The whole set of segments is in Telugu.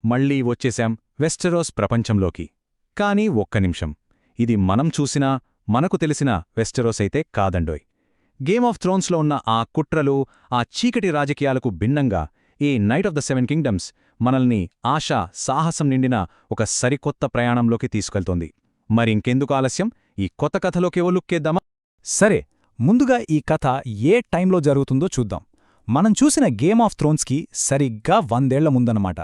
మళ్ళీ వచ్చేశాం వెస్టరోస్ ప్రపంచంలోకి. కానీ ఒక్క నిమిషం, ఇది మనం చూసినా మనకు తెలిసిన వెస్టరోస్ అయితే కాదండోయ్. గేమ్ ఆఫ్ థ్రోన్స్లో ఉన్న ఆ కుట్రలు, ఆ చీకటి రాజకీయాలకు భిన్నంగా ఈ knight of the seven kingdoms మనల్ని ఆశ, సాహసం నిండిన ఒక సరికొత్త ప్రయాణంలోకి తీసుకెళ్తోంది. మరింకెందుకు ఆలస్యం, ఈ కొత్త కథలోకి ఓ లుక్కేద్దామా? సరే, ముందుగా ఈ కథ ఏ టైంలో జరుగుతుందో చూద్దాం. మనం చూసిన గేమ్ ఆఫ్ థ్రోన్స్కి సరిగ్గా 100 ఏళ్ల ముందన్నమాట.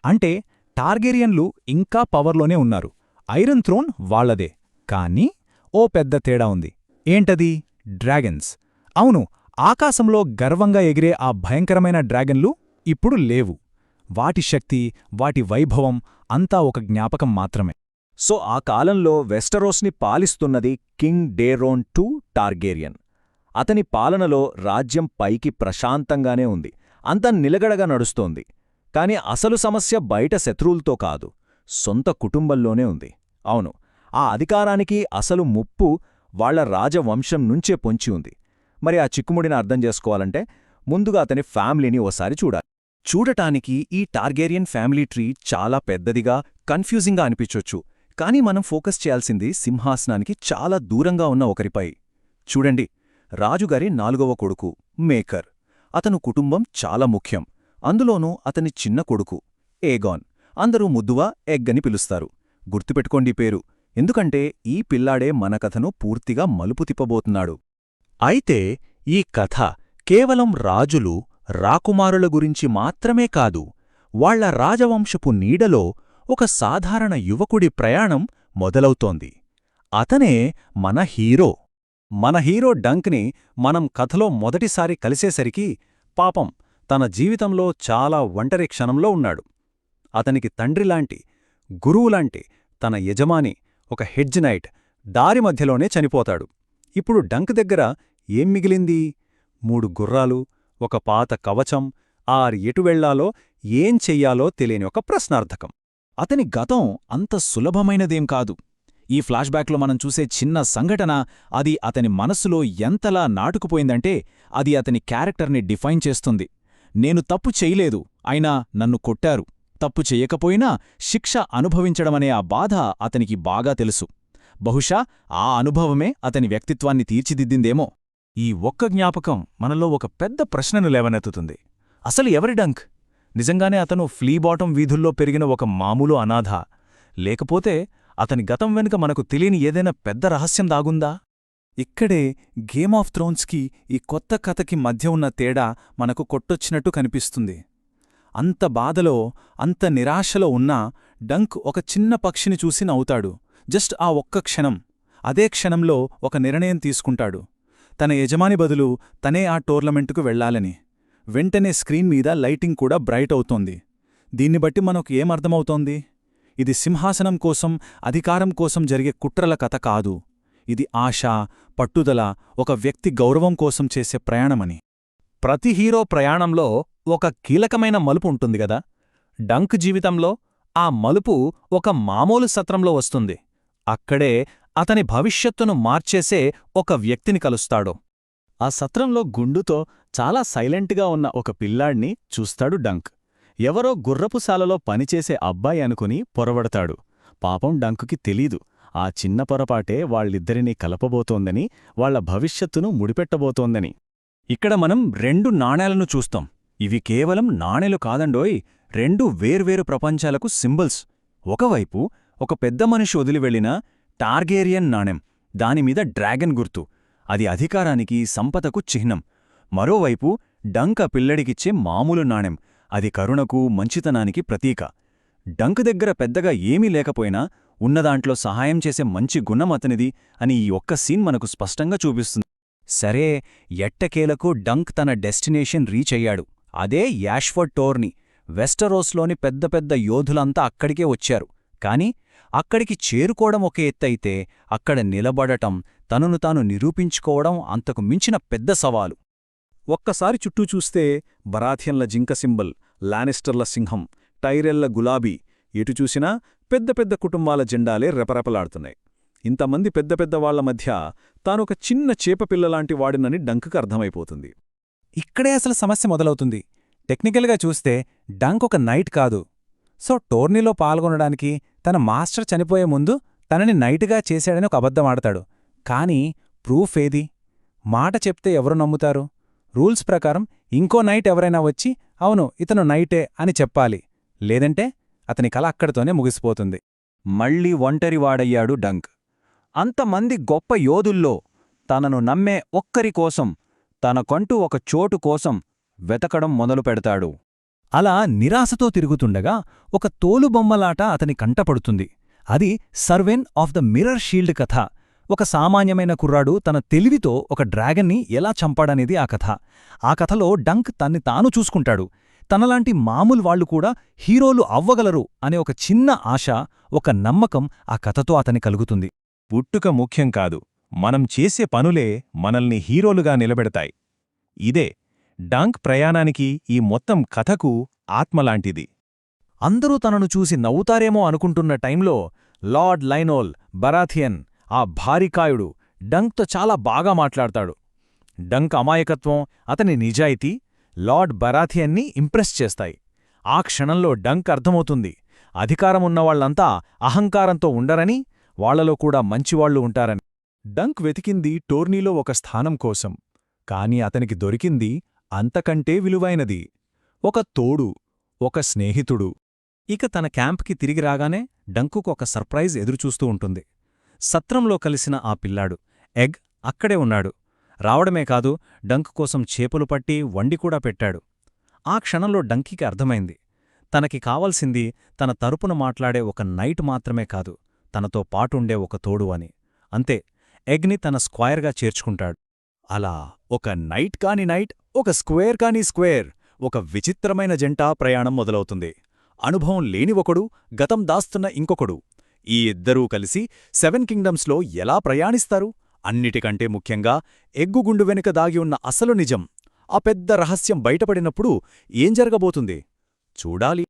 అంటే టార్గెరియన్లు ఇంకా పవర్లోనే ఉన్నారు. ఐరన్ థ్రోన్ వాళ్లదే. కానీ ఓ పెద్ద తేడా ఉంది. ఏంటది? డ్రాగన్స్. అవును, ఆకాశంలో గర్వంగా ఎగిరే ఆ భయంకరమైన డ్రాగన్లు ఇప్పుడు లేవు. వాటి శక్తి, వాటి వైభవం అంతా ఒక జ్ఞాపకం మాత్రమే. సో ఆ కాలంలో వెస్టరోస్ని పాలిస్తున్నది కింగ్ డేరోన్ II టార్గేరియన్. అతని పాలనలో రాజ్యం పైకి ప్రశాంతంగానే ఉంది, అంతా నిలగడగా నడుస్తోంది. కాని అసలు సమస్య బయట శత్రువులతో కాదు, సొంత కుటుంబంలోనే ఉంది. అవును, ఆ అధికారానికి అసలు ముప్పు వాళ్ల రాజవంశం నుంచే పొంచి ఉంది. మరి ఆ చిక్కుముడిని అర్థం చేసుకోవాలంటే ముందుగా అతని ఫ్యామిలీని ఓసారి చూడాలి. చూడటానికి ఈ టార్గేరియన్ ఫ్యామిలీ ట్రీ చాలా పెద్దదిగా, కన్ఫ్యూజింగ్గా అనిపించొచ్చు. కానీ మనం ఫోకస్ చేయాల్సింది సింహాసనానికి చాలా దూరంగా ఉన్న ఒకరిపై. చూడండి, రాజుగారి 4వ కొడుకు మేకర్. అతను కుటుంబం చాలా ముఖ్యం. అందులోనూ అతని చిన్న కొడుకు ఏగాన్. అందరూ ముద్దువా ఎగ్ అని పిలుస్తారు. గుర్తుపెట్టుకోండి పేరు, ఎందుకంటే ఈ పిల్లాడే మన కథను పూర్తిగా మలుపు తిప్పబోతున్నాడు. అయితే ఈ కథ కేవలం రాజులు, రాకుమారుల గురించి మాత్రమే కాదు, వాళ్ల రాజవంశపు నీడలో ఒక సాధారణ యువకుడి ప్రయాణం మొదలవుతోంది. అతనే మన హీరో. మన హీరో డంక్ని మనం కథలో మొదటిసారి కలిసేసరికి పాపం తన జీవితంలో చాలా ఒంటరి క్షణంలో ఉన్నాడు. అతనికి తండ్రిలాంటి, గురువులాంటి తన యజమాని, ఒక హెడ్జ్ నైట్ దారి మధ్యలోనే చనిపోతాడు. ఇప్పుడు డంక్ దగ్గర ఏం మిగిలింది? 3 గుర్రాలు, ఒక పాత కవచం, ఎటు వెళ్లాలో, ఏం చెయ్యాలో తెలియని ఒక ప్రశ్నార్థకం. అతని గతం అంత సులభమైనదేం కాదు. ఈ ఫ్లాష్బ్యాక్లో మనం చూసే చిన్న సంఘటన, అది అతని మనస్సులో ఎంతలా నాటుకుపోయిందంటే అది అతని క్యారెక్టర్ని డిఫైన్ చేస్తుంది. నేను తప్పు చేయలేదు, అయినా నన్ను కొట్టారు. తప్పు చెయ్యకపోయినా శిక్ష అనుభవించడమనే ఆ బాధ అతనికి బాగా తెలుసు. బహుశా ఆ అనుభవమే అతని వ్యక్తిత్వాన్ని తీర్చిదిద్దిందేమో. ఈ ఒక్క జ్ఞాపకం మనలో ఒక పెద్ద ప్రశ్నను లేవనెత్తుతుంది. అసలు ఎవరి డంక్? నిజంగానే అతను ఫ్లీబాటం వీధుల్లో పెరిగిన ఒక మామూలు అనాథ? లేకపోతే అతని గతం వెనుక మనకు తెలియని ఏదైనా పెద్ద రహస్యం దాగుందా? ఇక్కడే గేమ్ ఆఫ్ థ్రోన్స్కి ఈ కొత్త కథకి మధ్య ఉన్న తేడా మనకు కొట్టొచ్చినట్టు కనిపిస్తుంది. అంత బాధలో, అంత నిరాశలో ఉన్నా డంక్ ఒక చిన్న పక్షిని చూసి నవ్వుతాడు. జస్ట్ ఆ ఒక్క క్షణం. అదే క్షణంలో ఒక నిర్ణయం తీసుకుంటాడు. తన యజమాని బదులు తనే ఆ టోర్నమెంటుకు వెళ్లాలని. వెంటనే స్క్రీన్ మీద లైటింగ్ కూడా బ్రైట్ అవుతోంది. దీన్ని బట్టి మనకు ఏమర్థమవుతోంది? ఇది సింహాసనం కోసం, అధికారం కోసం జరిగే కుట్రల కథ కాదు. ఇది ఆశ, పట్టుదల, ఒక వ్యక్తి గౌరవం కోసం చేసే ప్రయాణమని. ప్రతి హీరో ప్రయాణంలో ఒక కీలకమైన మలుపు ఉంటుంది గదా. డంక్ జీవితంలో ఆ మలుపు ఒక మామూలు సత్రంలో వస్తుంది. అక్కడే అతని భవిష్యత్తును మార్చేసే ఒక వ్యక్తిని కలుస్తాడు. ఆ సత్రంలో గుండుతో చాలా సైలెంట్గా ఉన్న ఒక పిల్లాడ్ని చూస్తాడు డంక్. ఎవరో గుర్రపుశాలలో పనిచేసే అబ్బాయి అనుకుని పొరబడతాడు. పాపం డంకుకి తెలీదు, ఆ చిన్న పొరపాటే వాళ్ళిద్దరినీ కలపబోతోందని, వాళ్ల భవిష్యత్తును ముడిపెట్టబోతోందని. ఇక్కడ మనం 2 నాణేలను చూస్తాం. ఇవి కేవలం నాణేలు కాదండోయ్, 2 వేర్వేరు ప్రపంచాలకు సింబల్స్. ఒకవైపు ఒక పెద్ద మనిషి వదిలివెళ్లిన టార్గేరియన్ నాణెం, దానిమీద డ్రాగన్ గుర్తు, అది అధికారానికి, సంపదకు చిహ్నం. మరోవైపు డంక్ పిల్లడికిచ్చే మామూలు నాణెం, అది కరుణకు, మంచితనానికి ప్రతీక. డంక్ దగ్గర పెద్దగా ఏమీ లేకపోయినా ఉన్నదాంట్లో సహాయం చేసే మంచి గుణం అతనిది అని ఈ ఒక్క సీన్ మనకు స్పష్టంగా చూపిస్తుంది. సరే, ఎట్టకేలకు డంక్ తన డెస్టినేషన్ రీచ్ అయ్యాడు. అదే యాష్ఫర్డ్ టోర్నీ. వెస్టరోస్లోని పెద్ద పెద్ద యోధులంతా అక్కడికే వచ్చారు. కాని అక్కడికి చేరుకోవడం ఒక ఎత్తైతే, అక్కడ నిలబడటం, తనను తాను నిరూపించుకోవడం అంతకు మించిన పెద్ద సవాలు. ఒక్కసారి చుట్టూ చూస్తే బరాథియన్ల జింక సింబల్, లానిస్టర్ల సింహం, టైరెళ్ల గులాబీ, ఎటు చూసినా పెద్ద పెద్ద కుటుంబాల జెండాలే రెపరెపలాడుతున్నాయి. ఇంతమంది పెద్ద పెద్ద వాళ్ల మధ్య తానొక చిన్న చేపపిల్లలాంటి వాడినని డంక్కి అర్థమైపోతుంది. ఇక్కడే అసలు సమస్య మొదలవుతుంది. టెక్నికల్గా చూస్తే డంక్ ఒక నైట్ కాదు, సో టోర్నీలో పాల్గొనడానికి తన మాస్టర్ చనిపోయే ముందు తనని నైట్గా చేశాడని ఒక అబద్ధం ఆడతాడు. కానీ ప్రూఫ్ ఏది? మాట చెప్తే ఎవరు నమ్ముతారు? రూల్స్ ప్రకారం ఇంకో నైట్ ఎవరైనా వచ్చి అవును ఇతను నైటే అని చెప్పాలి. లేదంటే అతని కల అక్కడితోనే ముగిసిపోతుంది. మళ్ళీ ఒంటరివాడయ్యాడు డంక్. అంతమంది గొప్ప యోధుల్లో తనను నమ్మే ఒక్కరికోసం, తనకంటూ ఒక చోటు కోసం వెతకడం మొదలుపెడతాడు. అలా నిరాశతో తిరుగుతుండగా ఒక తోలుబొమ్మలాట అతని కంటపడుతుంది. అది సర్వెన్ ఆఫ్ ద మిర్రర్ షీల్డ్ కథ. ఒక సామాన్యమైన కుర్రాడు తన తెలివితో ఒక డ్రాగన్ని ఎలా చంపాడనేది ఆ కథ. ఆ కథలో డంక్ తన్ని తాను చూసుకుంటాడు. తనలాంటి మామూలు వాళ్లు కూడా హీరోలు అవ్వగలరు అనే ఒక చిన్న ఆశ, ఒక నమ్మకం ఆ కథతో అతని కలుగుతుంది. పుట్టుక ముఖ్యం కాదు, మనం చేసే పనులే మనల్ని హీరోలుగా నిలబెడతాయి. ఇదే డంక్ ప్రయాణానికి, ఈ మొత్తం కథకు ఆత్మలాంటిది. అందరూ తనను చూసి నవ్వుతారేమో అనుకుంటున్న టైంలో లార్డ్ లైనోల్ బరాథియన్, ఆ భారీకాయుడు, డంక్తో చాలా బాగా మాట్లాడతాడు. డంక్ అమాయకత్వం, అతని నిజాయితీ లార్డ్ బరాథియన్ని ఇంప్రెస్ చేస్తాయి. ఆ క్షణంలో డంక్ అర్థమవుతుంది, అధికారమున్నవాళ్లంతా అహంకారంతో ఉండరని, వాళ్లలో కూడా మంచివాళ్లు ఉంటారని. డంక్ వెతికింది టోర్నీలో ఒక స్థానం కోసం, కాని అతనికి దొరికింది అంతకంటే విలువైనది. ఒక తోడు, ఒక స్నేహితుడు. ఇక తన క్యాంప్కి తిరిగి రాగానే డంకుకు ఒక సర్ప్రైజ్ ఎదురుచూస్తూ ఉంటుంది. సత్రంలో కలిసిన ఆ పిల్లాడు ఎగ్ అక్కడే ఉన్నాడు. రావడమే కాదు, డంక్ కోసం చేపలు పట్టి వండికూడా పెట్టాడు. ఆ క్షణంలో డంకీకి అర్థమైంది, తనకి కావలసింది తన తరపున మాట్లాడే ఒక నైట్ మాత్రమే కాదు, తనతో పాటుండే ఒక తోడు అని. అంతే, ఎగ్ని తన స్క్వైర్గా చేర్చుకుంటాడు. అలా ఒక నైట్ కాని నైట్, ఒక స్క్వేర్ కాని స్క్వేర్, ఒక విచిత్రమైన జంట ప్రయాణం మొదలవుతుంది. అనుభవం లేని ఒకడు, గతం దాస్తున్న ఇంకొకడు. ఈ ఇద్దరూ కలిసి 7 కింగ్డమ్స్లో ఎలా ప్రయాణిస్తారు? అన్నిటికంటే ముఖ్యంగా ఎగ్గుగుండు వెనుక దాగి ఉన్న అసలు నిజం, ఆ పెద్ద రహస్యం బయటపడినప్పుడు ఏం జరగబోతుంది? చూడాలి.